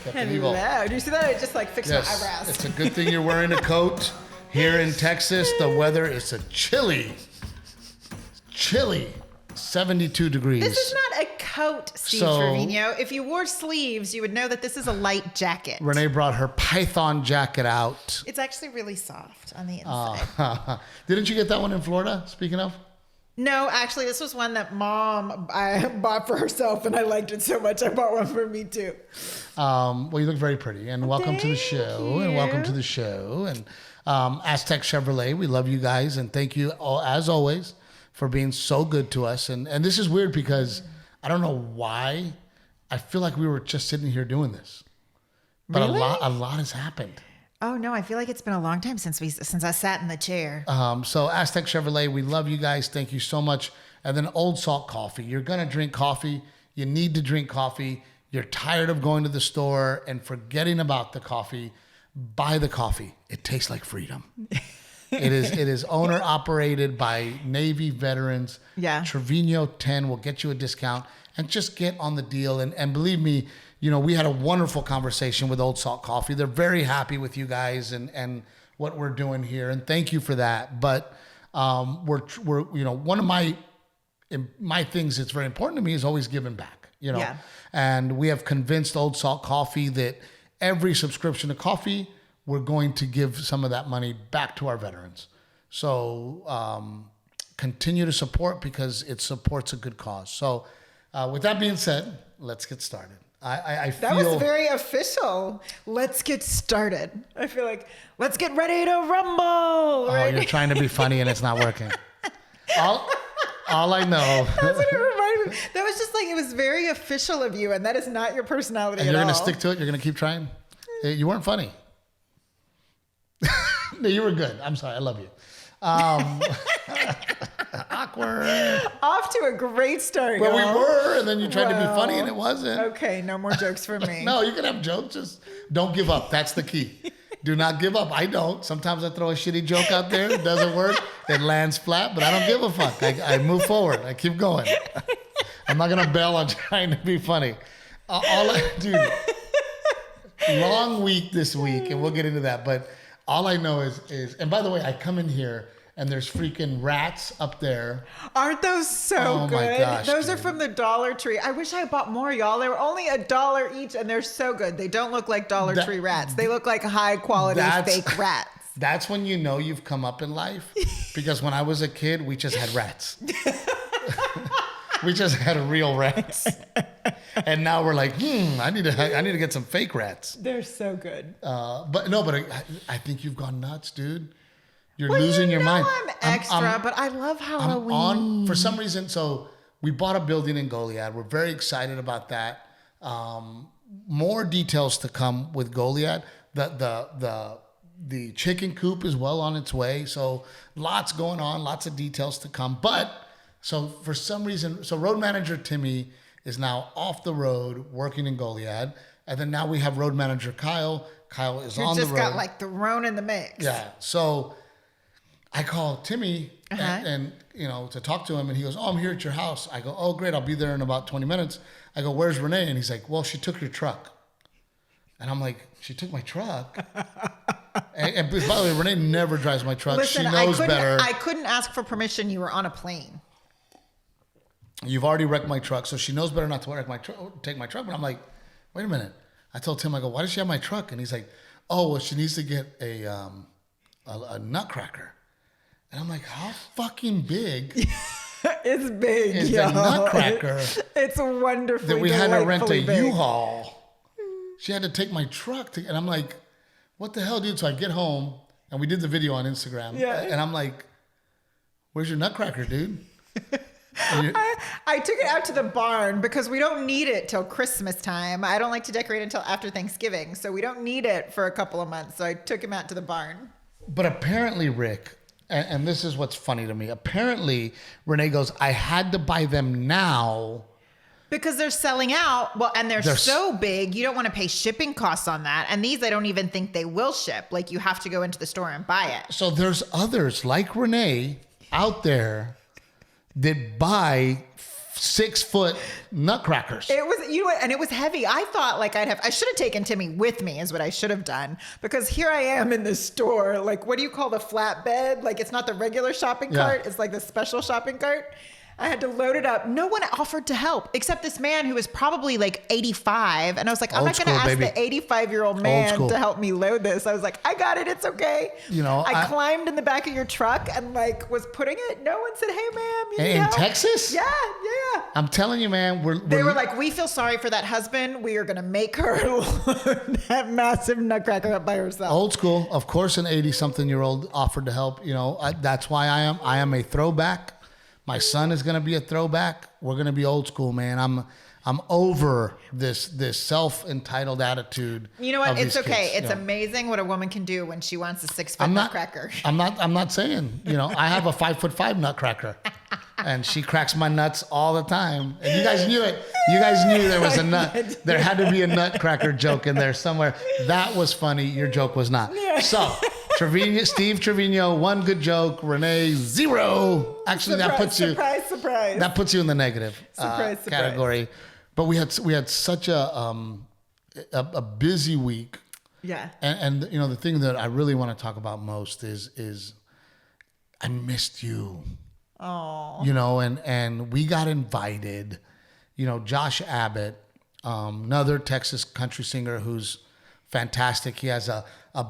Hello. Do you see that? I just like fixed my eyebrows. It's a good thing you're wearing a coat. Here in Texas, the weather is a chilly 72 degrees. This is not a coat, Steve Trevino. If you wore sleeves, you would know that this is a light jacket. Renae brought her python jacket out. It's actually really soft on the inside. Didn't you get that one in Florida, speaking of? No, actually, this was one that Mom bought for herself, and I liked it so much I bought one for me too. Well, you look very pretty, and welcome to the show. And welcome to the show. And Aztec Chevrolet, we love you guys, and thank you all, as always, for being so good to us. And this is weird because I don't know why. I feel like we were just sitting here doing this, but really? a lot has happened. Oh no, I feel like it's been a long time since I sat in the chair. So Aztec Chevrolet, we love you guys. Thank you so much. And then Old Salt Coffee. You're gonna drink coffee. You need to drink coffee. You're tired of going to the store and forgetting about the coffee. Buy the coffee. It tastes like freedom. It is owner operated by Navy veterans. Yeah. Trevino 10 will get you a discount, and just get on the deal. And believe me, we had a wonderful conversation with Old Salt Coffee. They're very happy with you guys and what we're doing here, and thank you for that. But we're one of my things that's very important to me is always giving back. Yeah. And we have convinced Old Salt Coffee that every subscription to coffee, we're going to give some of that money back to our veterans. So continue to support, because it supports a good cause. So with that being said, let's get started. I feel that was very official. Let's get started. I feel like let's get ready to rumble. Right? Oh, you're trying to be funny and it's not working. All I know. That's what it reminded me. That was just like, it was very official of you, and that is not your personality at all. And you're going to stick to it? You're going to keep trying? You weren't funny. No, you were good. I'm sorry. I love you. Awkward. Off to a great start. Well, we were, and then you tried to be funny, and it wasn't. Okay, no more jokes for me. No, you can have jokes. Just don't give up. That's the key. Do not give up. I don't. Sometimes I throw a shitty joke out there. It doesn't work. It lands flat, but I don't give a fuck. I move forward. I keep going. I'm not going to bail on trying to be funny. Dude, long week this week, and we'll get into that, but all I know is, and by the way, I come in here and there's freaking rats up there. Aren't those so good? My gosh, those are from the Dollar Tree. I wish I bought more, y'all. They were only $1 each, and they're so good. They don't look like Dollar Tree rats. They look like high quality fake rats. That's when you know you've come up in life, because when I was a kid, we just had rats. We just had real rats. And now we're like, I need to get some fake rats. They're so good. But I think you've gone nuts, dude. You're losing your mind. I'm extra, but I love Halloween. For some reason, so we bought a building in Goliad. We're very excited about that. More details to come with Goliad. The chicken coop is well on its way. So lots going on, lots of details to come. But so for some reason, road manager Timmy is now off the road working in Goliad. And then now we have road manager Kyle. Kyle is on the road. You just got like the roan in the mix. Yeah. So I call Timmy and to talk to him, and he goes, "Oh, I'm here at your house." I go, "Oh, great. I'll be there in about 20 minutes. I go, "Where's Renae?" And he's like, "Well, she took your truck." And I'm like, "She took my truck?" and by the way, Renae never drives my truck. Listen, she knows better. I couldn't ask for permission. You were on a plane. You've already wrecked my truck, so she knows better not to take my truck. But I'm like, wait a minute. I told Tim, I go, "Why does she have my truck?" And he's like, "Oh, well, she needs to get a Nutcracker." And I'm like, how fucking big? It's big, is a Nutcracker? It's wonderful. That we had to rent a U-Haul. She had to take my truck, and I'm like, what the hell, dude? So I get home, and we did the video on Instagram. Yeah. And I'm like, where's your Nutcracker, dude? I took it out to the barn because we don't need it till Christmas time. I don't like to decorate until after Thanksgiving, so we don't need it for a couple of months. So I took him out to the barn. But apparently, Rick, and this is what's funny to me, apparently Renae goes, I had to buy them now. Because they're selling out. Well, and they're so big, you don't want to pay shipping costs on that. And these, I don't even think they will ship. Like, you have to go into the store and buy it. So there's others like Renae out there that buy 6-foot Nutcrackers. It was, and it was heavy. I thought like I should have taken Timmy with me is what I should have done, because here I am in this store. Like, what do you call the flatbed? Like, it's not the regular shopping cart. It's like the special shopping cart. I had to load it up. No one offered to help except this man who was probably like 85. And I was like, I'm not going to ask the 85-year-old man to help me load this. I was like, I got it. It's okay. I climbed in the back of your truck and like was putting it. No one said, hey, ma'am, you need help? In Texas? Yeah. I'm telling you, man. They were like, we feel sorry for that husband. We are going to make her load that massive Nutcracker up by herself. Old school. Of course, an 80-something-year-old offered to help. That's why I am a throwback. My son is going to be a throwback. We're going to be old school, man. I'm over this self-entitled attitude. You know what? It's okay. It's amazing what a woman can do when she wants a 6-foot Nutcracker. I'm not saying, I have a 5'5" Nutcracker and she cracks my nuts all the time. And you guys knew it. You guys knew there was a nut. There had to be a Nutcracker joke in there somewhere. That was funny. Your joke was not. Yeah. So Steve Trevino, 1 good joke. Renae, 0. Actually, that puts you surprise. That puts you in the negative category. But we had such a busy week. Yeah. And the thing that I really want to talk about most is I missed you. Oh. And we got invited. Josh Abbott, another Texas country singer who's fantastic. He has a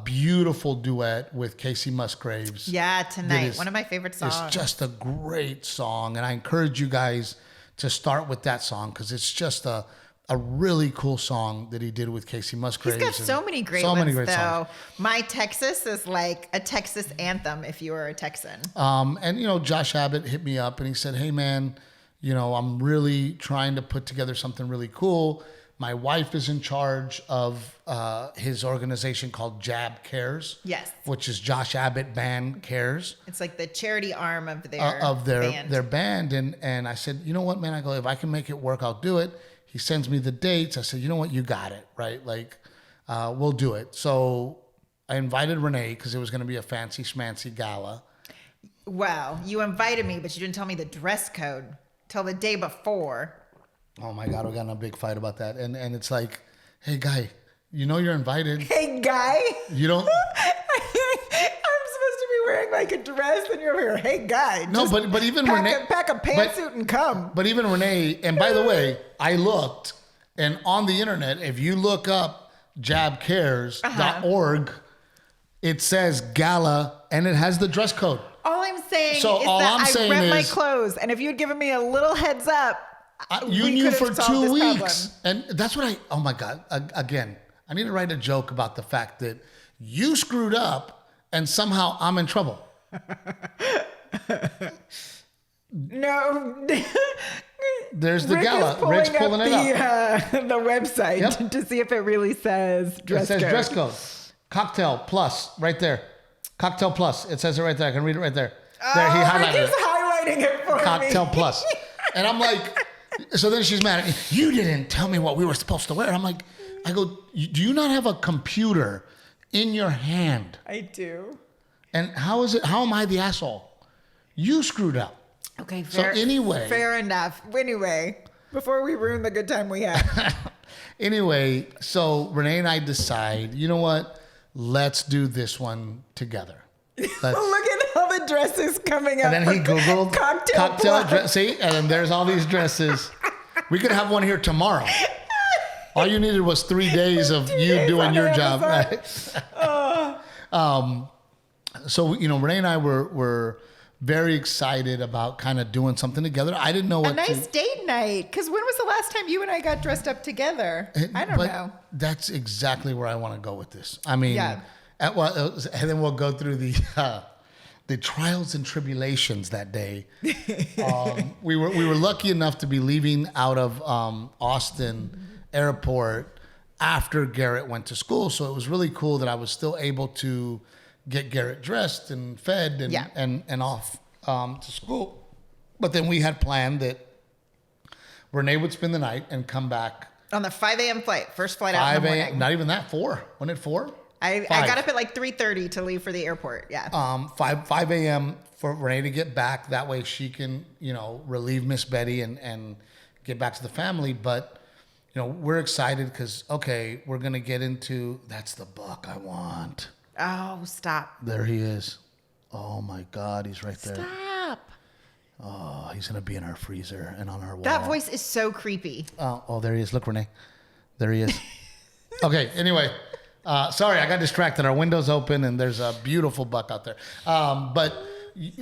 beautiful duet with Casey Musgraves. Yeah, Tonight. One of my favorite songs. It's just a great song. And I encourage you guys to start with that song because it's just a really cool song that he did with Casey Musgraves. He's got so many great songs. My Texas is like a Texas anthem if you were a Texan. And Josh Abbott hit me up and he said, hey, man, I'm really trying to put together something really cool. My wife is in charge of his organization called Jab Cares. Yes. Which is Josh Abbott Band Cares. It's like the charity arm of their band. And I said, you know what, man? I go, if I can make it work, I'll do it. He sends me the dates. I said, you know what? You got it, right? Like, we'll do it. So I invited Renae because it was going to be a fancy schmancy gala. Wow. You invited me, but you didn't tell me the dress code till the day before. Oh my God, we got in a big fight about that. And it's like, hey, guy, you're invited. Hey, guy? You don't... I'm supposed to be wearing like a dress and you're over here, hey, guy. No, but even Renae... Pack a pantsuit and come. But even Renae, and by the way, I looked, and on the internet, if you look up jabcares.org, it says gala, and it has the dress code. All I'm saying is that I rent my clothes, and if you'd given me a little heads up, you knew for 2 weeks. And that's what oh my God, again, I need to write a joke about the fact that you screwed up and somehow I'm in trouble. No. There's the gala. Rick's pulling it up. The website to see if it really says dress code. It says dress code. Cocktail plus, right there. Cocktail plus. It says it right there. I can read it right there. There, he highlighted it. Highlighting it for Cocktail plus. And I'm like... So then she's mad at me. You didn't tell me what we were supposed to wear. I go, do you not have a computer in your hand? I do. And how am I the asshole? You screwed up. Okay, fair. So anyway. Fair enough. Anyway, before we ruin the good time we had. Anyway, so Renae and I decide, you know what? Let's do this one together. Look at all the dresses coming up. And then he Googled cocktail dress. See, and then there's all these dresses. We could have one here tomorrow. All you needed was 3 days of you doing your job. Right? So, Renae and I were very excited about kind of doing something together. I didn't know what a nice date night. Because when was the last time you and I got dressed up together? I don't know. That's exactly where I want to go with this. I mean... Yeah. And then we'll go through the trials and tribulations that day. We were lucky enough to be leaving out of Austin Airport after Garrett went to school, so it was really cool that I was still able to get Garrett dressed and fed and off to school. But then we had planned that Renae would spend the night and come back on the 5 a.m. flight, first flight out in the morning. Not even that, 4. Wasn't it 4? I got up at like 3:30 to leave for the airport. Yeah. 5 a.m. for Renae to get back. That way she can, relieve Miss Betty and get back to the family. But, we're excited because, okay, we're going to get into, that's the buck I want. Oh, stop. There he is. Oh, my God. He's right there. Stop. Oh, he's going to be in our freezer and on our wall. That voice is so creepy. Oh, there he is. Look, Renae. There he is. Okay, anyway. Sorry, I got distracted. Our window's open, and there's a beautiful buck out there. But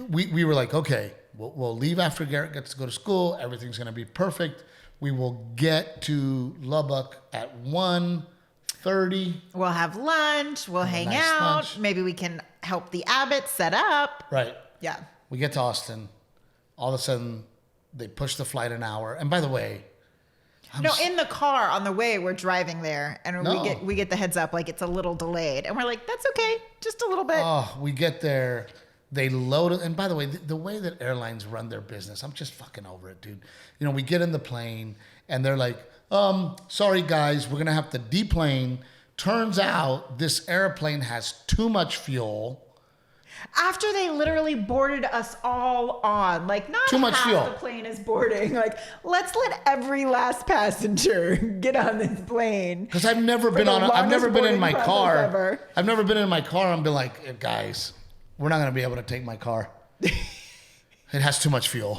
we were like, okay, we'll leave after Garrett gets to go to school. Everything's going to be perfect. We will get to Lubbock at 1:30. We'll have lunch. We'll hang out. Lunch. Maybe we can help the Abbott set up. Right. Yeah. We get to Austin. All of a sudden, they push the flight an hour. And by the way, in the car on the way, we're driving there, and we get the heads up like it's a little delayed, and we're like, that's okay, just a little bit. Oh, we get there, they load it, and by the way, the way that airlines run their business, I'm just fucking over it, dude. We get in the plane, and they're like, sorry guys, we're gonna have to deplane. Turns out this airplane has too much fuel. After they literally boarded us all on, like not too much half fuel. The plane is boarding. Like, let's let every last passenger get on this plane. Because I've never been in my car. I've never been in my car and been like, guys, we're not gonna be able to take my car. It has too much fuel.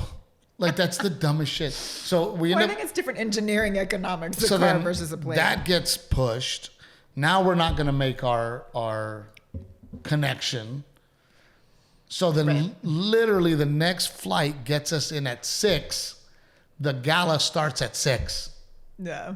Like that's the dumbest shit. So I think it's different engineering economics. A car versus a plane. That gets pushed. Now we're not gonna make our connection. So then literally the next flight gets us in at 6. The gala starts at 6. Yeah.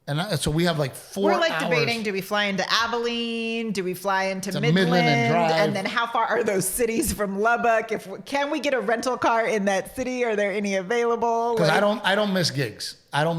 And so we have like 4 hours. We're like debating, do we fly into Abilene? Do we fly into Midland? And drive. And then how far are those cities from Lubbock? Can we get a rental car in that city? Are there any available? Because I don't miss gigs. And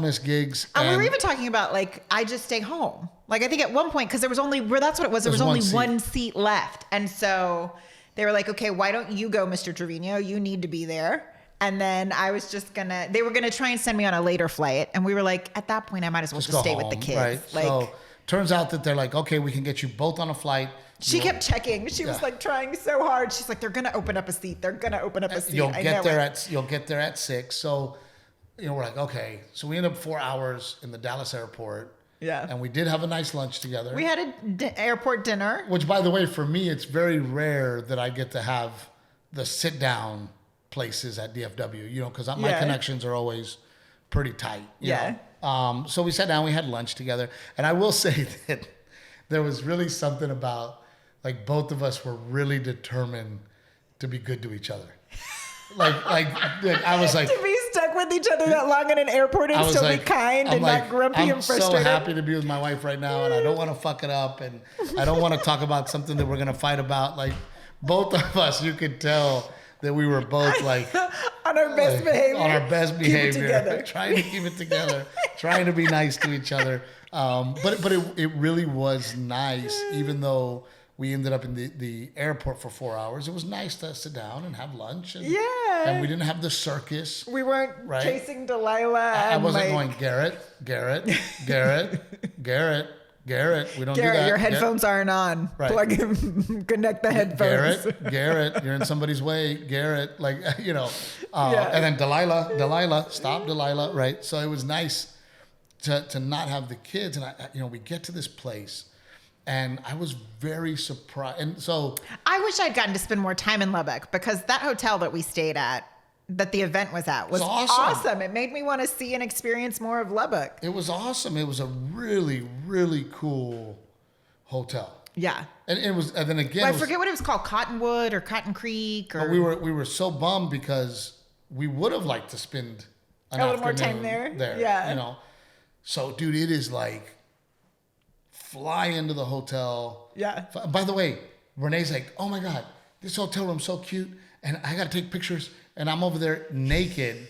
we were even talking about like, I just stay home. Like I think at one point, because that's what it was. There was only one seat left. And so they were like, okay, why don't you go, Mr. Trevino? You need to be there. And then I was just they were going to try and send me on a later flight. And we were like, at that point, I might as well just stay home, with the kids. Right. Like, so turns out that they're like, okay, we can get you both on a flight. She kept checking. She was like trying so hard. She's like, they're going to open up a seat. They're going to open up a seat. You'll get there at 6. So, we're like, okay. So we end up 4 hours in the Dallas airport. Yeah. And we did have a nice lunch together. We had an airport dinner. Which, by the way, for me, it's very rare that I get to have the sit-down places at DFW, because my connections are always pretty tight. You know? So we sat down, we had lunch together. And I will say that there was really something about, like, both of us were really determined to be good to each other. Like I was like... to be stuck with each other that long in an airport and still be kind and not grumpy and frustrated. I'm so happy to be with my wife right now, and I don't want to fuck it up, and I don't want to talk about something that we're going to fight about. Like, both of us, you could tell that we were both like... on our best behavior. On our best behavior. Trying to keep it together. Trying to be nice to each other. But it really was nice, even though... we ended up in the airport for 4 hours. It was nice to sit down and have lunch. And we didn't have the circus. We weren't chasing Delilah. I wasn't going, Garrett. We don't do that. Your headphones aren't on. Right. Connect the headphones. Garrett, you're in somebody's way. Garrett, and then Delilah, stop Delilah, right? So it was nice to not have the kids. And we get to this place. And I was very surprised. And so I wish I'd gotten to spend more time in Lubbock, because that hotel that we stayed at, that the event was at, was awesome. It made me want to see and experience more of Lubbock. It was awesome. It was a really, really cool hotel. Yeah. And it was, and then again, I forget what it was called, Cottonwood or Cotton Creek or. We were so bummed because we would have liked to spend a little more time there. Yeah. So dude, it is like, fly into the hotel. Yeah. By the way, Renee's like, oh my God, this hotel room's so cute. And I got to take pictures. And I'm over there naked,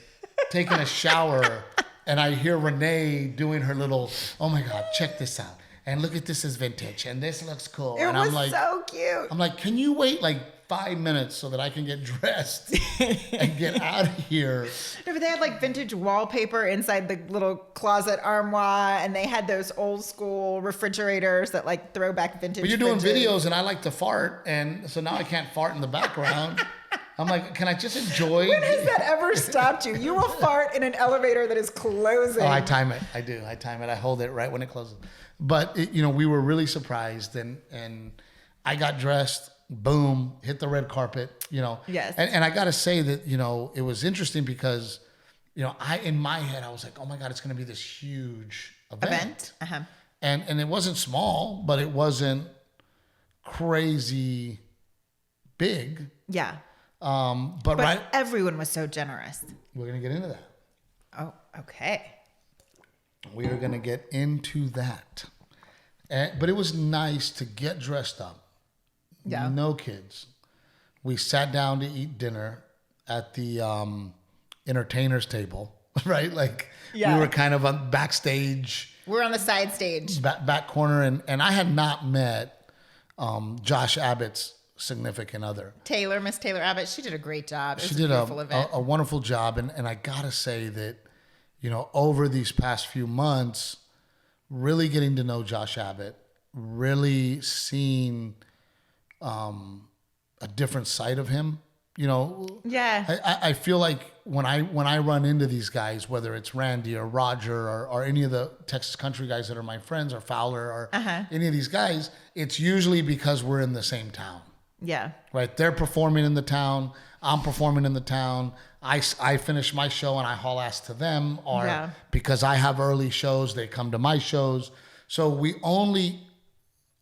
taking a shower. And I hear Renae doing her little, oh my God, check this out. And look at this is vintage. And this looks cool. It was so cute. I'm like, can you wait like 5 minutes so that I can get dressed and get out of here. No, but they had like vintage wallpaper inside the little closet armoire, and they had those old school refrigerators that like throw back vintage. But you're doing fridges. videos, and I like to fart, and so now I can't fart in the background. I'm like, can I just enjoy? When has that ever stopped you? You will fart in an elevator that is closing. Oh, I time it. I do. I time it. I hold it right when it closes. But we were really surprised, and I got dressed. Boom, hit the red carpet. Yes. And I got to say that it was interesting because in my head I was like, oh my God, it's going to be this huge event. Uh-huh. And it wasn't small, but it wasn't crazy big. Yeah. But right, everyone was so generous. we're going to get into that. Oh, okay. We are going to get into that. But it was nice to get dressed up. Yeah. No kids. We sat down to eat dinner at the entertainers table, right? Like we were kind of on backstage. We're on the side stage. Back corner. And I had not met Josh Abbott's significant other. Miss Taylor Abbott. She did a great job. She did a wonderful job. And I got to say that, over these past few months, really getting to know Josh Abbott, really seeing a different side of him. Yeah. I feel like when I run into these guys, whether it's Randy or Roger or any of the Texas country guys that are my friends, or Fowler or any of these guys, it's usually because we're in the same town. Yeah. Right. They're performing in the town. I'm performing in the town. I finish my show and I haul ass to them, or because I have early shows, they come to my shows. So we only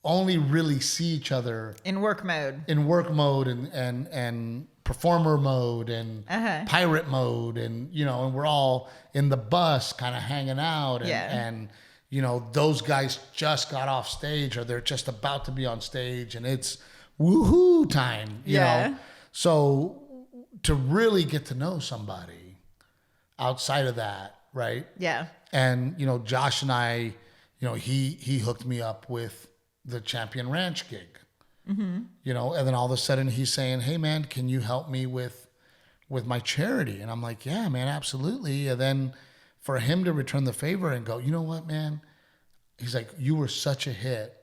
really see each other in work mode and performer mode and pirate mode, and and we're all in the bus kind of hanging out, and those guys just got off stage or they're just about to be on stage and it's woohoo time, you know. So to really get to know somebody outside of that, right? Yeah. And Josh and I, he hooked me up with the Champion Ranch gig. Mm-hmm. And then all of a sudden he's saying, hey man, can you help me with my charity? And I'm like, yeah, man, absolutely. And then for him to return the favor and go, you know what, man? He's like, you were such a hit.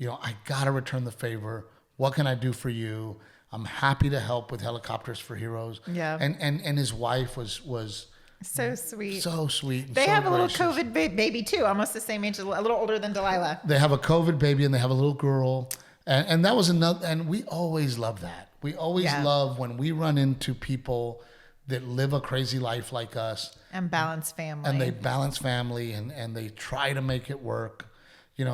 I got to return the favor. What can I do for you? I'm happy to help with Helicopters for Heroes. Yeah. And his wife was so sweet. So sweet. And they so have a gracious. little COVID baby too, almost the same age, a little older than Delilah. They have a COVID baby and they have a little girl. And that was another, and we always love that. We always love when we run into people that live a crazy life like us. And balance family. And they balance family and they try to make it work.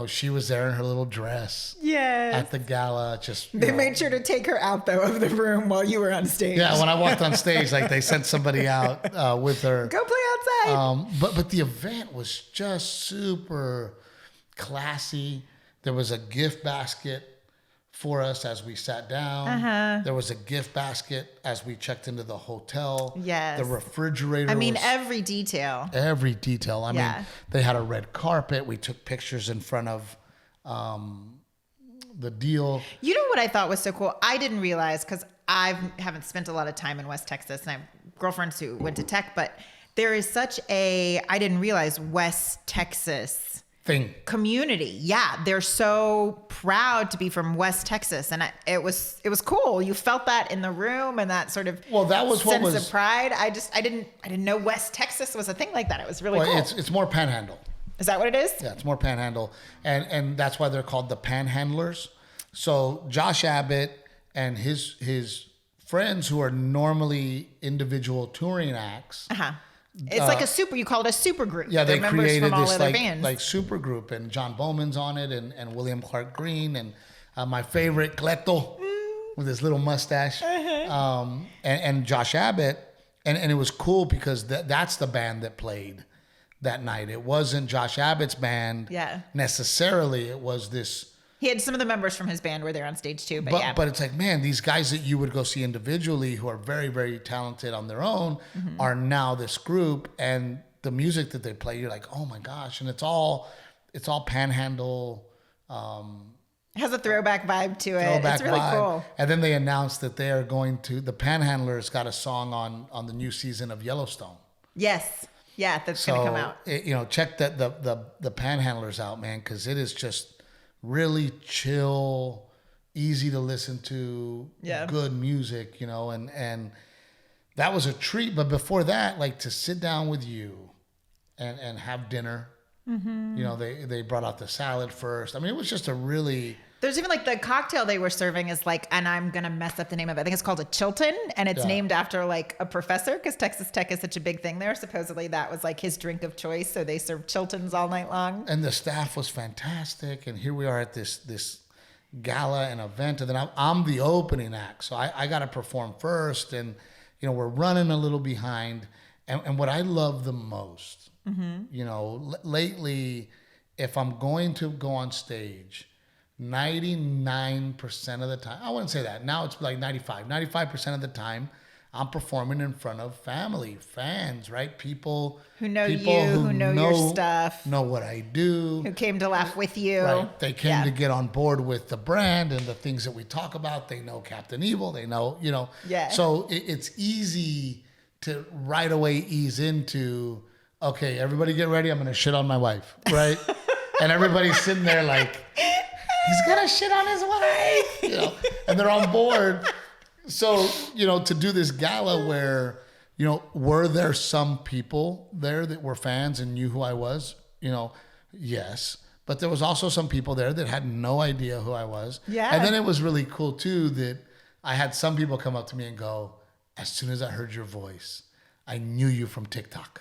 She was there in her little dress. Yes. At the gala. They made sure to take her out though of the room while you were on stage. Yeah, when I walked on stage, like they sent somebody out with her. Go play outside. But the event was just super classy. There was a gift basket for us as we sat down. There was a gift basket as we checked into the hotel. Yes. The refrigerator. Every detail. Every detail. I mean, they had a red carpet. We took pictures in front of the deal. You know what I thought was so cool? I didn't realize, because I haven't spent a lot of time in West Texas, and I have girlfriends who went to tech, but there is such I didn't realize West Texas thing community. Yeah, they're so proud to be from West Texas, and it was cool. You felt that in the room, and that sort of that was sense of pride. I didn't know West Texas was a thing like that. It was really cool. It's more Panhandle. Is that what it is? Yeah, it's more Panhandle, and that's why they're called the Panhandlers. So Josh Abbott and his friends, who are normally individual touring acts. It's like you call it a super group. Yeah, they created this like super group, and John Bowman's on it, and William Clark Green, and my favorite Cleto with his little mustache, and Josh Abbott, and it was cool because that's the band that played that night. It wasn't Josh Abbott's band necessarily. It was this. He had some of the members from his band were there on stage too, but it's like, man, these guys that you would go see individually who are very, very talented on their own are now this group, and the music that they play, you're like, oh my gosh. And it's all Panhandle, It has a throwback vibe to it. Throwback It's really vibe. cool. And then they announced that they are going to, the Panhandlers got a song on the new season of Yellowstone. Yes. Yeah, that's going to come out. Check the Panhandlers out, man, because it is just really chill, easy to listen to, good music, and that was a treat. But before that, like to sit down with you and have dinner. Mm-hmm. They brought out the salad first. I mean, it was just a really... There's even like the cocktail they were serving is like, and I'm going to mess up the name of it. I think it's called a Chilton, and it's named after like a professor because Texas Tech is such a big thing there. Supposedly that was like his drink of choice. So they served Chiltons all night long. And the staff was fantastic. And here we are at this gala and event. And then I'm the opening act. So I got to perform first. And, we're running a little behind. And what I love the most, lately, if I'm going to go on stage, 99% of the time, I wouldn't say that. Now it's like 95% of the time, I'm performing in front of family, fans, right? People who know you, who know your stuff, know what I do, who came to laugh with you. Right. They came to get on board with the brand and the things that we talk about. They know Captain Evil. They know, Yeah. So it's easy to right away ease into, okay, everybody get ready. I'm going to shit on my wife, right? And everybody's sitting there like, he's gonna shit on his wife, and they're on board. So, to do this gala where, were there some people there that were fans and knew who I was? Yes. But there was also some people there that had no idea who I was. Yeah. And then it was really cool too that I had some people come up to me and go, as soon as I heard your voice, I knew you from TikTok.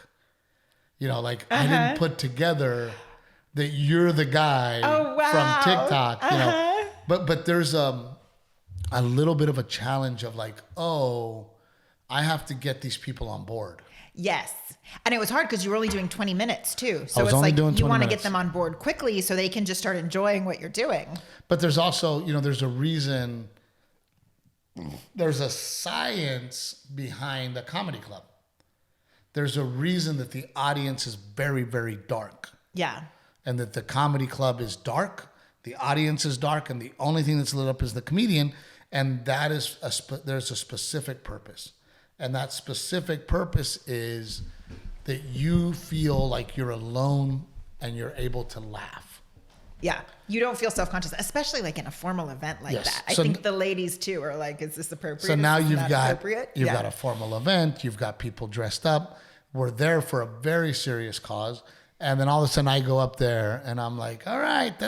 I didn't put together that you're the guy from TikTok, but there's a little bit of a challenge of like, I have to get these people on board. Yes. And it was hard because you were only doing 20 minutes too. So it's like you want to get them on board quickly so they can just start enjoying what you're doing. But there's also, there's a reason, there's a science behind a comedy club. There's a reason that the audience is very, very dark. Yeah. And that the comedy club is dark, the audience is dark, and the only thing that's lit up is the comedian. And that is there's a specific purpose. And that specific purpose is that you feel like you're alone and you're able to laugh. Yeah. You don't feel self-conscious, especially like in a formal event like that. I think the ladies too are like, is this appropriate? So now you've got a formal event. You've got people dressed up. We're there for a very serious cause. And then all of a sudden I go up there and I'm like, all right, Yeah.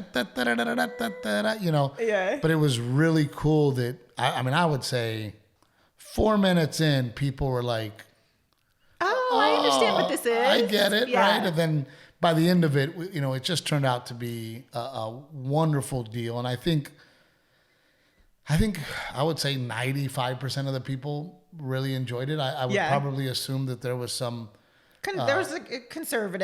But it was really cool that, I would say 4 minutes in, people were like, I understand what this is. I get it, right? And then by the end of it, it just turned out to be a wonderful deal. And I think I would say 95% of the people really enjoyed it. I would probably assume that there was some... there was a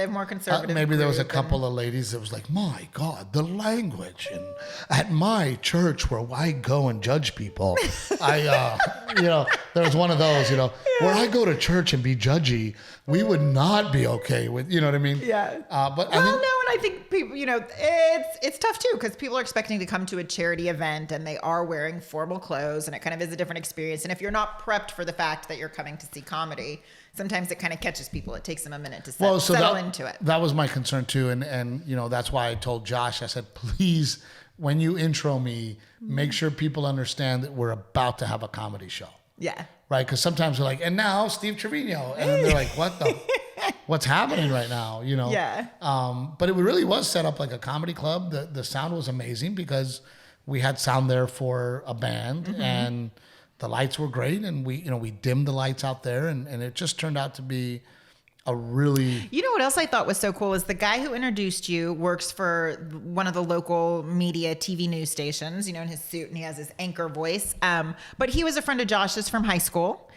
more conservative. Maybe there was a couple of ladies that was like, my God, the language. And at my church where I go and judge people, there was one of those, where I go to church and be judgy, we would not be okay with, you know what I mean? Yeah. I think people, it's tough too because people are expecting to come to a charity event and they are wearing formal clothes and it kind of is a different experience. And if you're not prepped for the fact that you're coming to see comedy, sometimes it kind of catches people. It takes them a minute to settle into it. That was my concern too. And that's why I told Josh, I said, please, when you intro me, make sure people understand that we're about to have a comedy show. Yeah. Right? Because sometimes they're like, and now Steve Trevino. And then they're like, what's happening right now? Yeah. But it really was set up like a comedy club. The sound was amazing because we had sound there for a band and the lights were great, and we dimmed the lights out there, and it just turned out to be a really... You know what else I thought was so cool is the guy who introduced you works for one of the local media TV news stations, in his suit, and he has his anchor voice. But he was a friend of Josh's from high school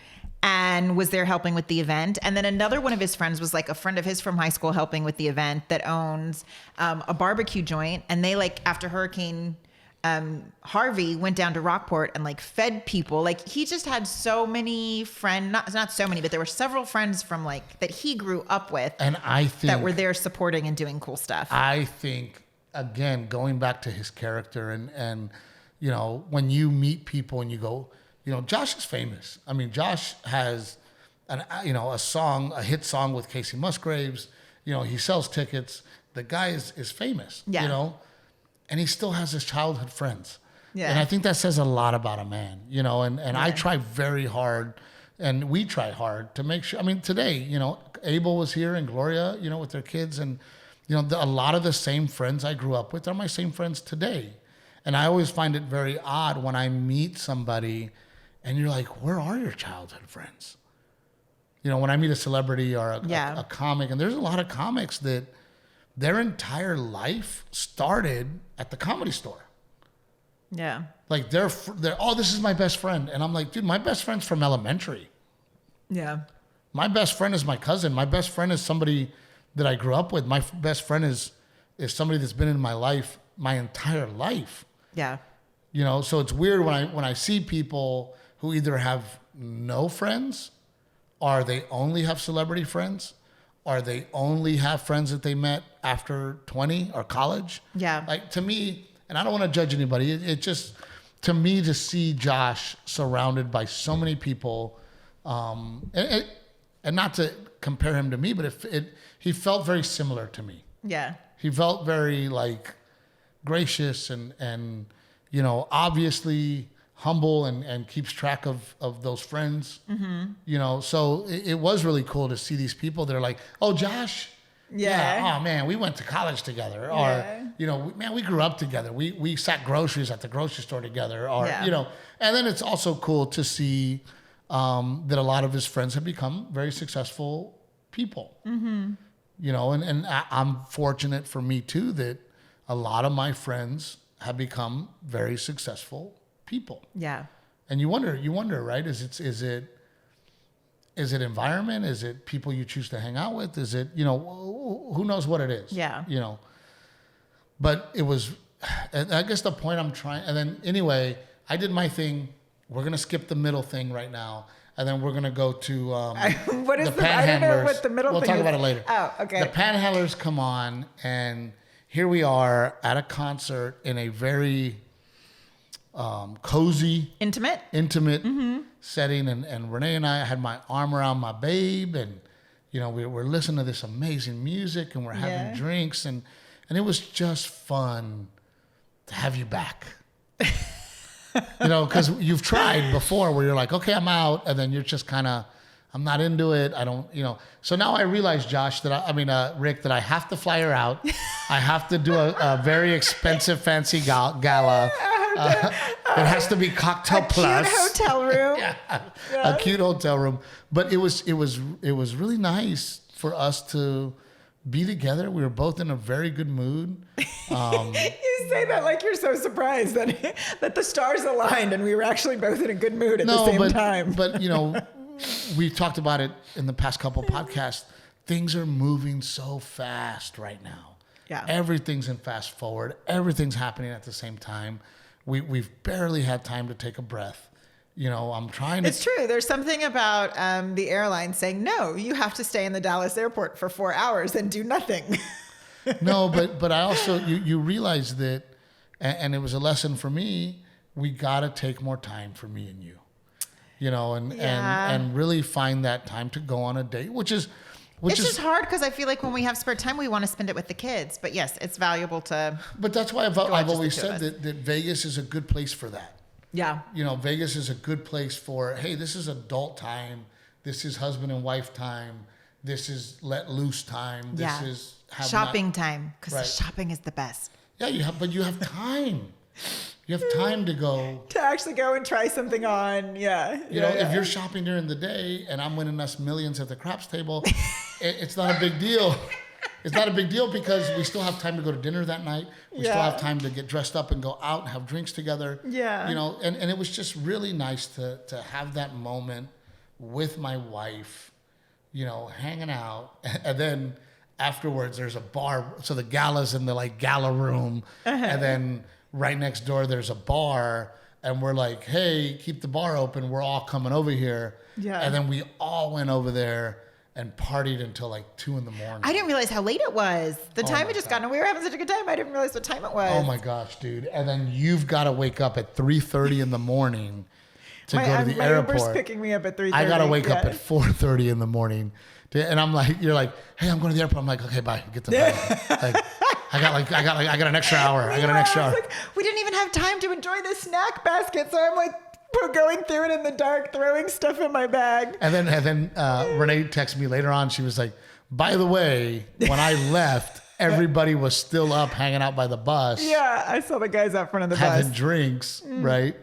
and was there helping with the event. And then another one of his friends was like a friend of his from high school helping with the event that owns a barbecue joint. And they after Hurricane... Harvey went down to Rockport and fed people. He just had so many friends, not so many, but there were several friends from that he grew up with. And I think that were there supporting and doing cool stuff. I think again, going back to his character and you know, when you meet people and you go, you know, Josh is famous. I mean, Josh has a hit song with Casey Musgraves. You know, he sells tickets. The guy is famous, you know, and he still has his childhood friends. Yeah. And I think that says a lot about a man, you know, and I try very hard, and we try hard to make sure. I mean, today, you know, Abel was here and Gloria, you know, with their kids, and, you know, a lot of the same friends I grew up with are my same friends today. And I always find it very odd when I meet somebody and you're like, where are your childhood friends? You know, when I meet a celebrity or a comic, and there's a lot of comics that their entire life started at the Comedy Store. Yeah. Like they're oh, this is my best friend. And I'm like, dude, my best friend's from elementary. Yeah. My best friend is my cousin. My best friend is somebody that I grew up with. My best friend is somebody that's been in my life my entire life. Yeah. You know, so it's weird when I see people who either have no friends, or they only have celebrity friends, or they only have friends that they met after 20 or college. Yeah. Like, to me, and I don't want to judge anybody, it just, to me, to see Josh surrounded by so many people, and not to compare him to me, but he felt very similar to me. Yeah. He felt very, like, gracious and you know, obviously humble and keeps track of those friends. Mm-hmm. You know, so it was really cool to see these people that are like, oh, Josh, yeah, oh man, we went to college together, or you know, we grew up together. We sat groceries at the grocery store together, or you know. And then it's also cool to see that a lot of his friends have become very successful people. Mm-hmm. You know, and I'm fortunate for me too that a lot of my friends have become very successful people. Yeah. And you wonder, right? Is it environment? Is it people you choose to hang out with? Is it, you know, who knows what it is? Yeah. You know, but it was, and I guess the point I'm trying, and then anyway, I did my thing. We're going to skip the middle thing right now. And then we're going to go to what is the Panhandlers. I don't know what the middle thing is. We'll talk about it later. Oh, okay. The Panhandlers come on, and here we are at a concert in a very cozy, intimate mm-hmm. setting. And Renae and I had my arm around my babe, and you know, we're listening to this amazing music, and we're having drinks, and it was just fun to have you back. You know, because you've tried before where you're like, okay, I'm out, and then you're just kind of, I'm not into it. I don't, you know. So now I realize, Josh, that Rick, that I have to fly her out. I have to do a very expensive, fancy gala. It has to be cocktail plus. Cute hotel room. A cute hotel room. But it was really nice for us to be together. We were both in a very good mood. You say that like you're so surprised that the stars aligned and we were actually both in a good mood at the same time. But you know, we've talked about it in the past couple podcasts. Things are moving so fast right now. Yeah. Everything's in fast forward. Everything's happening at the same time. We've barely had time to take a breath. You know, I'm trying to... It's true. There's something about the airline saying, no, you have to stay in the Dallas airport for 4 hours and do nothing. No, but I also, you realize that, and it was a lesson for me, we got to take more time for me and you. You know, and really find that time to go on a date, which is just hard because I feel like when we have spare time, we want to spend it with the kids. But yes, it's valuable to... But that's why I've always said that Vegas is a good place for that. Yeah. You know, Vegas is a good place for, hey, this is adult time. This is husband and wife time. This is let loose time. This is shopping time, because shopping is the best. Yeah, but you have time. You have time to go. To actually go and try something on. Yeah. You know, if you're shopping during the day and I'm winning us millions at the craps table, it's not a big deal. It's not a big deal because we still have time to go to dinner that night. We still have time to get dressed up and go out and have drinks together. Yeah. You know, and it was just really nice to have that moment with my wife, you know, hanging out. And then afterwards there's a bar. So the Galas in the like gala room. Uh-huh. And then right next door there's a bar. And we're like, hey, keep the bar open. We're all coming over here. Yeah. And then we all went over there. and partied until like 2 a.m. I didn't realize how late it was. The time had just gotten. We were having such a good time. I didn't realize what time it was. Oh my gosh, dude! And then you've got to wake up at 3:30 in the morning to go to the airport. Uber's picking me up at 3:30. I got to wake up at 4:30 in the morning, and I'm like, you're like, hey, I'm going to the airport. I'm like, okay, bye. Get the like, I got an extra hour. I got an extra hour. Like, we didn't even have time to enjoy the snack basket, so I'm like going through it in the dark, throwing stuff in my bag. And then Renae texted me later on. She was like, by the way, when I left, everybody was still up hanging out by the bus. Yeah, I saw the guys out front of the bus having drinks, right?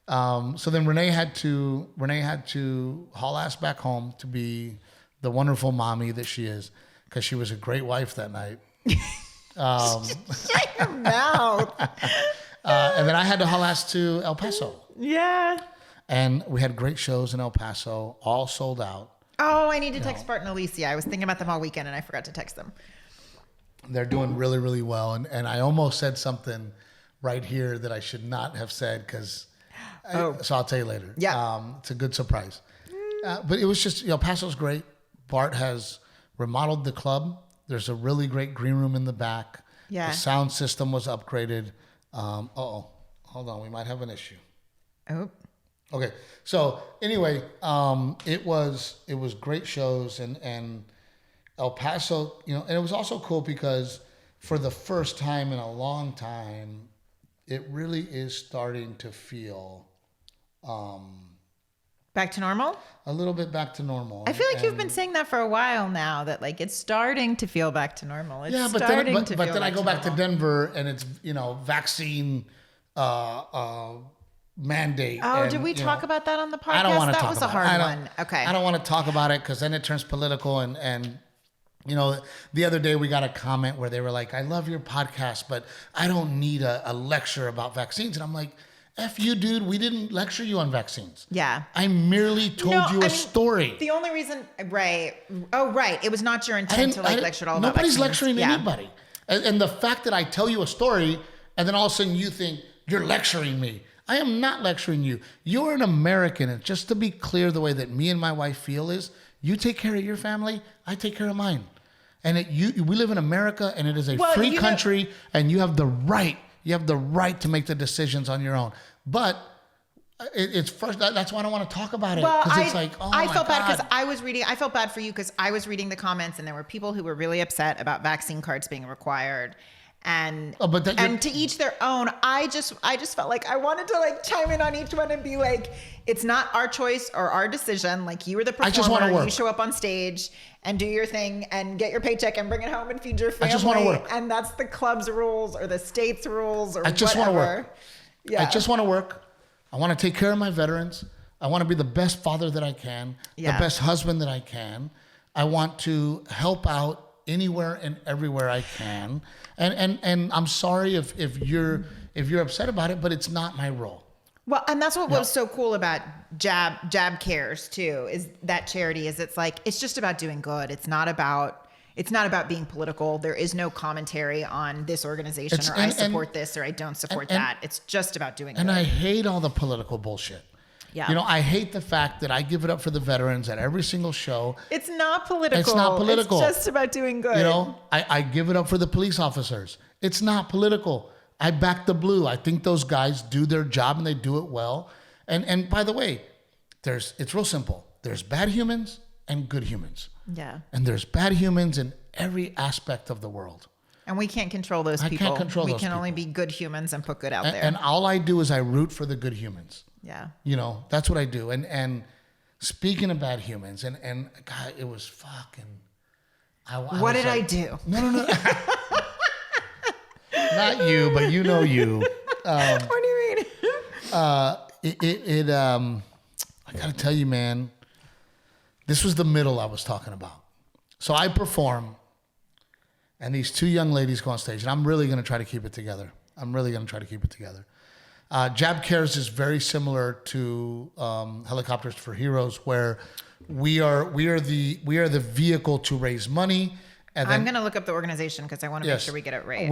So then Renae had to haul ass back home to be the wonderful mommy that she is, because she was a great wife that night. Shut your mouth. And then I had to haul ass to El Paso. Yeah. And we had great shows in El Paso, all sold out. Oh, I need to text Bart and Alicia. I was thinking about them all weekend and I forgot to text them. They're doing really, really well. And I almost said something right here that I should not have said, because so I'll tell you later. Yeah. It's a good surprise. But it was just, Paso's great. Bart has remodeled the club. There's a really great green room in the back. Yeah. The sound system was upgraded. Hold on. We might have an issue. Oh. Okay. So anyway, it was great shows, and El Paso, and it was also cool because for the first time in a long time, it really is starting to feel back to normal? A little bit back to normal. I feel like you've been saying that for a while now, that like it's starting to feel back to normal. It's but then I go back to Denver and it's, vaccine mandate. Oh, and, did we talk about that on the podcast? I don't want to talk about it. That was a hard one. Okay. I don't want to talk about it because then it turns political and the other day we got a comment where they were like, I love your podcast, but I don't need a lecture about vaccines. And I'm like, F you, dude. We didn't lecture you on vaccines. Yeah. I merely told you a story. The only reason, right. Oh, right. It was not your intent to lecture at all about Nobody's vaccines. lecturing anybody. And the fact that I tell you a story and then all of a sudden you think you're lecturing me. I am not lecturing you. You're an American. And just to be clear, the way that me and my wife feel is you take care of your family, I take care of mine. And we live in America, and it is a free country, and you have the right. You have the right to make the decisions on your own. But it's first. That's why I don't want to talk about it. Well, it's like, oh I my felt bad God. because I was reading. I felt bad for you because I was reading the comments, and there were people who were really upset about vaccine cards being required. And to each their own. I just felt like I wanted to chime in on each one and be like, it's not our choice or our decision. Like, you were the performer. I just want to work. You show up on stage and do your thing and get your paycheck and bring it home and feed your family. I just want to work. And that's the club's rules or the state's rules or whatever. I just want to work. Yeah. I just want to work. I want to take care of my veterans. I want to be the best father that I can, the best husband that I can. I want to help out anywhere and everywhere I can. And I'm sorry if you're upset about it, but it's not my role. Well, and that's what was so cool about Jab Cares too, is that charity is it's just about doing good. It's not about being political. There is no commentary on this organization I support this or I don't support that. It's just about doing good. And I hate all the political bullshit. Yeah. I hate the fact that I give it up for the veterans at every single show. It's not political. It's not political. It's just about doing good. I give it up for the police officers. It's not political. I back the blue. I think those guys do their job and they do it well. And by the way, it's real simple. There's bad humans and good humans. Yeah. And there's bad humans in every aspect of the world. And we can't control those people. I can't control those people. We can only be good humans and put good out there. And all I do is I root for the good humans. Yeah. That's what I do. And speaking of bad humans, and God, it was fucking. What did I do? No. Not you, but you. What do you mean? I gotta tell you, man, this was the middle I was talking about. So I perform, and these two young ladies go on stage, and I'm really gonna try to keep it together. Jab Cares is very similar to Helicopters for Heroes, where we are the vehicle to raise money. And I'm going to look up the organization because I want to make sure we get it right.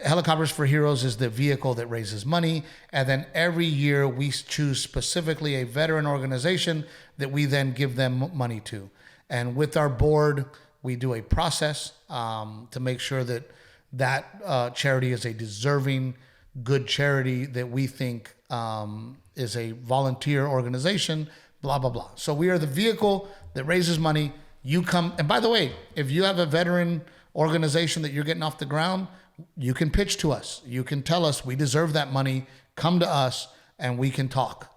Helicopters for Heroes is the vehicle that raises money, and then every year we choose specifically a veteran organization that we then give them money to. And with our board, we do a process to make sure that charity is a deserving, good charity that we think is a volunteer organization, blah, blah, blah. So we are the vehicle that raises money. You come, and by the way, if you have a veteran organization that you're getting off the ground, you can pitch to us. You can tell us we deserve that money. Come to us and we can talk.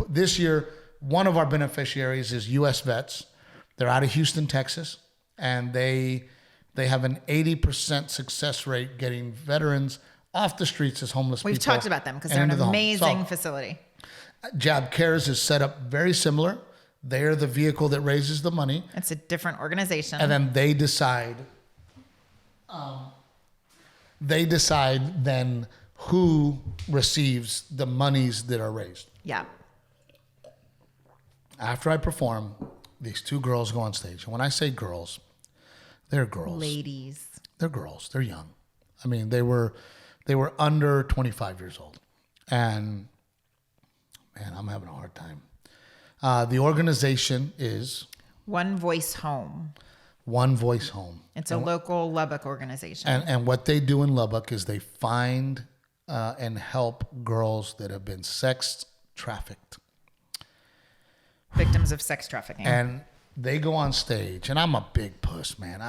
This year, one of our beneficiaries is U.S. Vets. They're out of Houston, Texas, and they have an 80% success rate getting veterans off the streets as homeless people. We've talked about them because they're an amazing facility. Jab Cares is set up very similar. They're the vehicle that raises the money. It's a different organization. And then they decide then who receives the monies that are raised. Yeah. After I perform, these two girls go on stage. And when I say girls, they're girls. Ladies. They're girls. They're young. I mean, they were under 25 years old. And man, I'm having a hard time. The organization is One Voice Home. One Voice Home. It's a local Lubbock organization. And what they do in Lubbock is they find and help girls that have been sex trafficked. Victims of sex trafficking. And they go on stage, and I'm a big puss, man.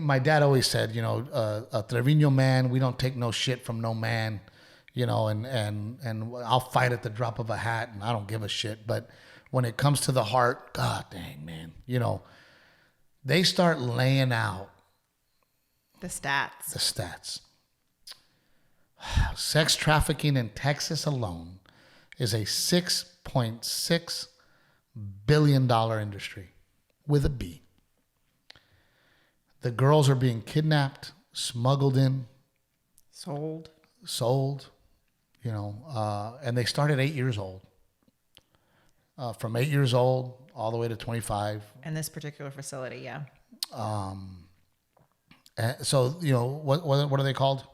My dad always said, a Trevino man, we don't take no shit from no man, and I'll fight at the drop of a hat, and I don't give a shit. But when it comes to the heart, God dang, man, they start laying out the stats. Sex trafficking in Texas alone is a $6.6 billion industry with a B. The girls are being kidnapped, smuggled in, sold, and they start at 8 years old. From 8 years old all the way to 25. In this particular facility, yeah. So, what are they called?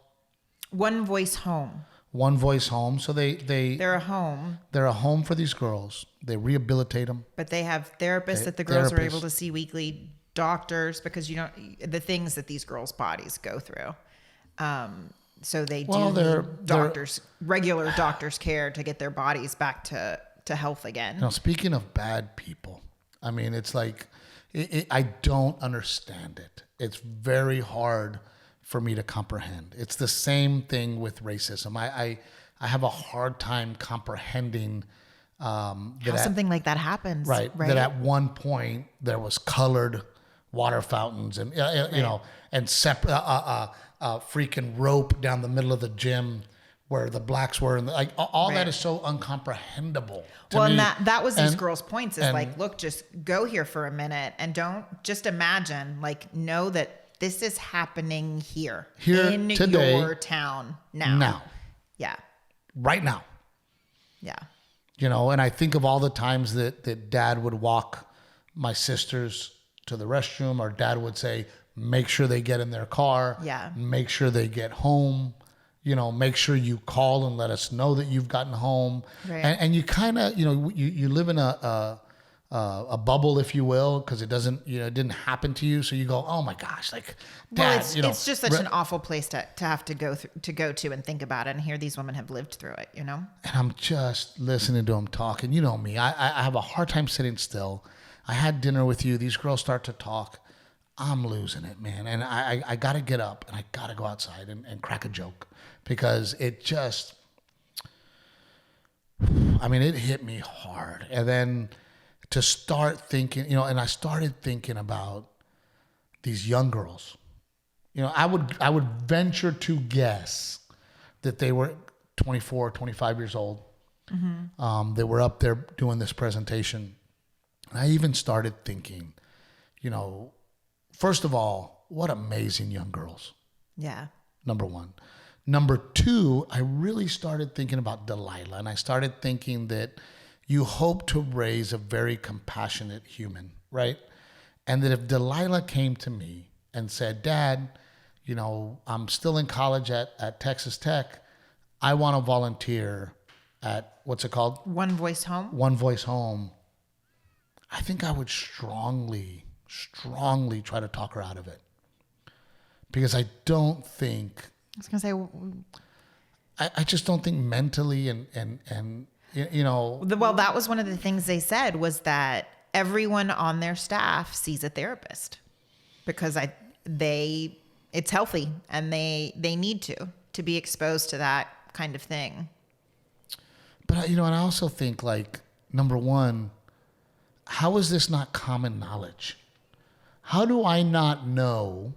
One Voice Home. One Voice Home. So they're a home. They're a home for these girls. They rehabilitate them. But they have therapists that the girls are able to see weekly, doctors, because the things that these girls' bodies go through. So they do regular doctors care to get their bodies back to health again. Speaking of bad people, I mean, it's like, I don't understand it. It's very hard for me to comprehend. It's the same thing with racism. I have a hard time comprehending how something like that happens. Right. That at one point there was colored water fountains and and freaking rope down the middle of the gym where the blacks were, and that is so uncomprehendable to me. And that was these girls' points is look, just go here for a minute and don't just imagine, know that this is happening here in today, your town now. Yeah. Right now. Yeah. And I think of all the times that Dad would walk my sisters to the restroom, or Dad would say, make sure they get in their car. Yeah. Make sure they get home. Make sure you call and let us know that you've gotten home. Right. And you kind of, you live in a bubble, if you will, because it doesn't, it didn't happen to you. So you go, oh my gosh, Dad, it's just such an awful place to have to go to and think about it. And here these women have lived through it, And I'm just listening to them talking. You know me, I have a hard time sitting still. I had dinner with you. These girls start to talk. I'm losing it, man. And I got to get up and I got to go outside and crack a joke, because it just, it hit me hard. And then to start thinking, and I started thinking about these young girls. I would venture to guess that they were 24, 25 years old. Mm-hmm. They were up there doing this presentation. And I even started thinking, first of all, what amazing young girls. Yeah. Number one. Number two, I really started thinking about Delilah, and I started thinking that you hope to raise a very compassionate human, right? And that if Delilah came to me and said, Dad, I'm still in college at Texas Tech. I want to volunteer at, what's it called? One Voice Home. One Voice Home. I think I would strongly try to talk her out of it. Because I don't think... I was going to say... I just don't think mentally and you know... Well, that was one of the things they said, was that everyone on their staff sees a therapist because it's healthy and they need to be exposed to that kind of thing. But, you know, and I also think, like, number one, how is this not common knowledge? How do I not know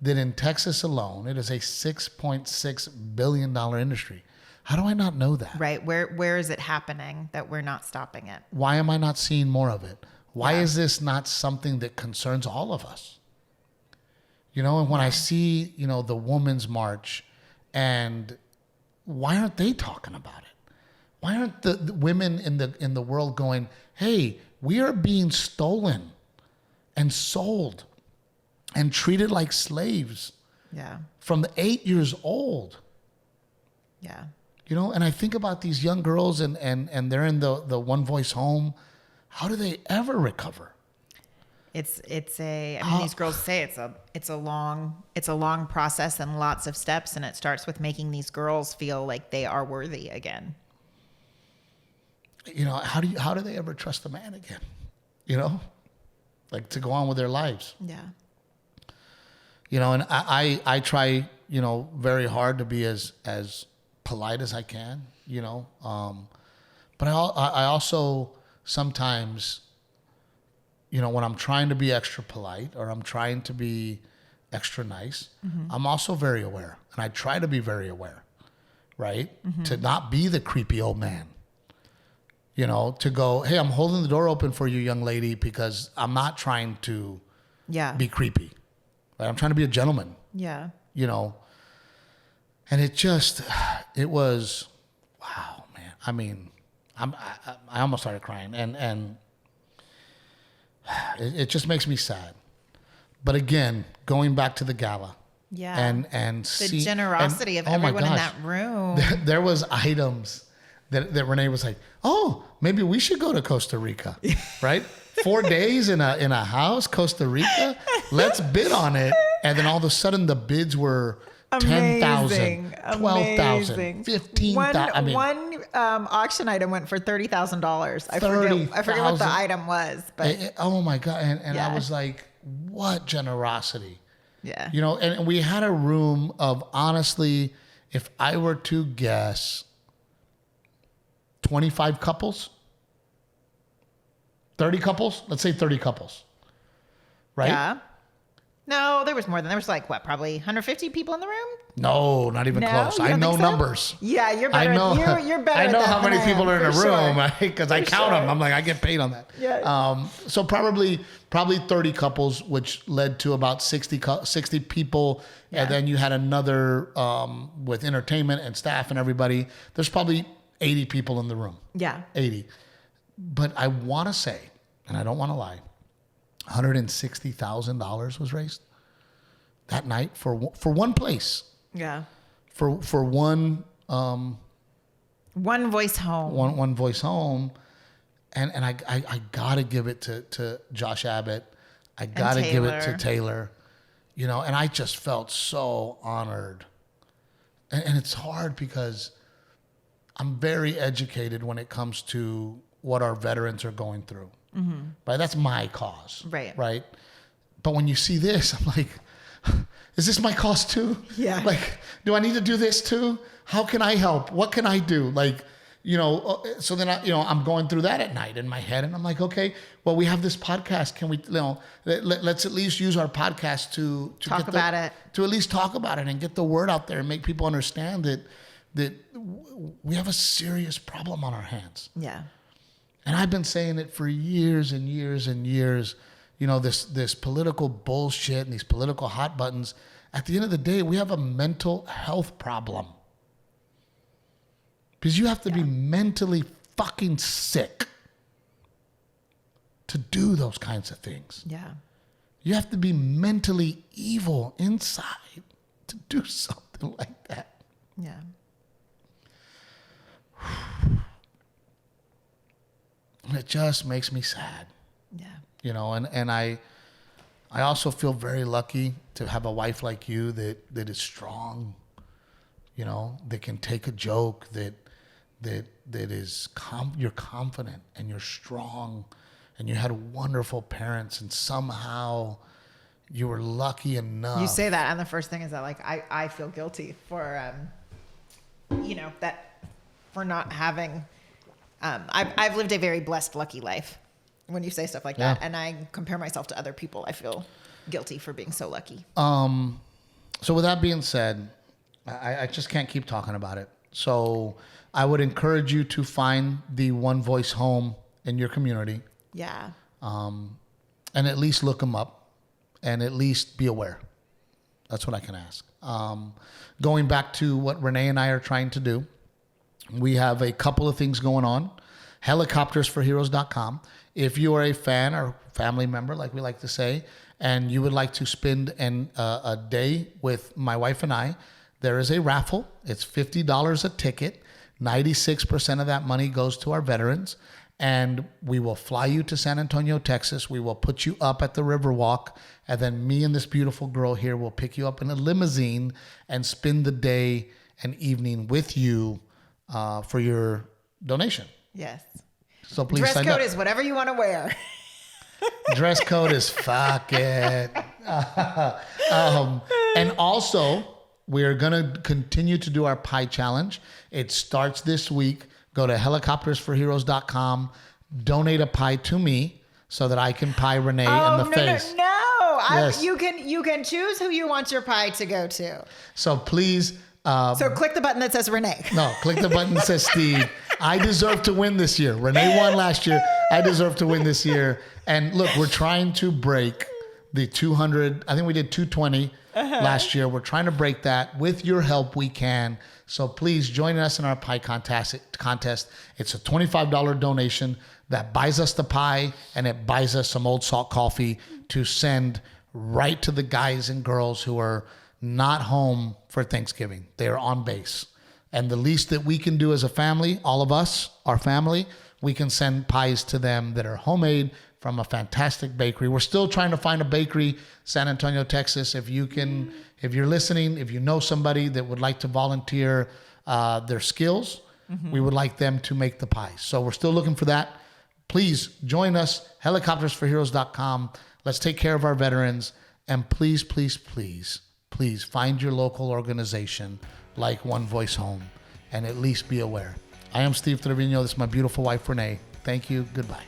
that in Texas alone, it is a $6.6 billion industry? How do I not know that? Right. Where is it happening that we're not stopping it? Why am I not seeing more of it? Why is this not something that concerns all of us? You know, and when I see, you know, the Women's March, and why aren't they talking about it? Why aren't the women in the world going, hey, we are being stolen and sold and treated like slaves from 8 years old? Yeah. You know, and I think about these young girls and they're in the one voice home. How do they ever recover? I mean, these girls say it's a long process and lots of steps, and it starts with making these girls feel like they are worthy again. You know, how do they ever trust a man again? You know, like, to go on with their lives. Yeah. You know, and I try, you know, very hard to be as polite as I can, you know. But I also sometimes, you know, when I'm trying to be extra polite or I'm trying to be extra nice, I'm also very aware. And I try to be very aware, right? To not be the creepy old man. You know, to go, hey, I'm holding the door open for you, young lady, because I'm not trying to be creepy. Right? I'm trying to be a gentleman. Yeah. You know. And it was, wow, man. I mean, I almost started crying, and it just makes me sad. But again, going back to the gala, and the generosity of everyone in that room. There was items that Renae was like, oh, maybe we should go to Costa Rica, right? 4 days in a house, Costa Rica. Let's bid on it, and then all of a sudden the bids were 10,000, 12,000, 15,000. I mean, one auction item went for $30,000. I forget what the item was, but oh my God. And I was like, what generosity. Yeah. You know, and we had a room of, honestly, if I were to guess, 25 couples, 30 couples, let's say 30 couples, right? Yeah. No, there was more than, there was like, what, probably 150 people in the room? No, not even close. I know numbers. Yeah, you're better. You're better. I know at that how many people are in a room, sure. because I count them. I'm like, I get paid on that. Yeah. So probably 30 couples, which led to about 60 people. Yeah. And then you had another, with entertainment and staff and everybody, there's probably 80 people in the room. Yeah. 80. But I want to say, and I don't want to lie, $160,000 was raised that night for one place. Yeah. For one one voice home. One voice home, and I gotta give it to Josh Abbott. I gotta give it to Taylor. You know, and I just felt so honored. And it's hard because I'm very educated when it comes to what our veterans are going through. Mm-hmm. Right? That's my cause. Right. Right? But when you see this, I'm like, is this my cause too? Yeah. Like, do I need to do this too? How can I help? What can I do? Like, you know, so then I'm going through that at night in my head, and I'm like, okay, well, we have this podcast. Can we, let's at least use our podcast to talk about it, to at least talk about it and get the word out there and make people understand that we have a serious problem on our hands. Yeah. And I've been saying it for years and years and years. You know, this political bullshit and these political hot buttons. At the end of the day, we have a mental health problem. Because you have to be mentally fucking sick to do those kinds of things. Yeah. You have to be mentally evil inside to do something like that. Yeah. And it just makes me sad. Yeah. You know, and I also feel very lucky to have a wife like you that is strong, you know, that can take a joke, that is you're confident and you're strong, and you had wonderful parents, and somehow you were lucky enough. You say that, and the first thing is that, like, I feel guilty for, you know, that for not having. I've lived a very blessed, lucky life. When you say stuff like that, and I compare myself to other people, I feel guilty for being so lucky. So with that being said, I just can't keep talking about it. So I would encourage you to find the One Voice home in your community. Yeah. And at least look them up, and at least be aware. That's what I can ask. Going back to what Renae and I are trying to do, we have a couple of things going on. Helicoptersforheroes.com. If you are a fan or family member, like we like to say, and you would like to spend a day with my wife and I, there is a raffle. It's $50 a ticket. 96% of that money goes to our veterans. And we will fly you to San Antonio, Texas. We will put you up at the Riverwalk. And then me and this beautiful girl here will pick you up in a limousine and spend the day and evening with you for your donation. Yes. So please Dress sign code up. is whatever you want to wear. Dress code is fuck it. And also, we are going to continue to do our pie challenge. It starts this week. Go to helicoptersforheroes.com. Donate a pie to me so that I can pie Renae in the face. No. Yes. You can choose who you want your pie to go to. So please. So click the button that says Renae. No, click the button that says Steve. I deserve to win this year. Renae won last year. I deserve to win this year. And look, we're trying to break the 200. I think we did 220 last year. We're trying to break that. With your help, we can. So please join us in our pie contest. It's a $25 donation that buys us the pie, and it buys us some Old Salt coffee to send right to the guys and girls who are not home for Thanksgiving. They are on base. And the least that we can do as a family, all of us, our family, we can send pies to them that are homemade from a fantastic bakery. We're still trying to find a bakery, San Antonio, Texas. If you're listening, if you know somebody that would like to volunteer their skills, we would like them to make the pies. So we're still looking for that. Please join us, helicoptersforheroes.com. Let's take care of our veterans. And please, please, please, please find your local organization like One Voice Home, and at least be aware. I am Steve Trevino. This is my beautiful wife, Renae. Thank you. Goodbye.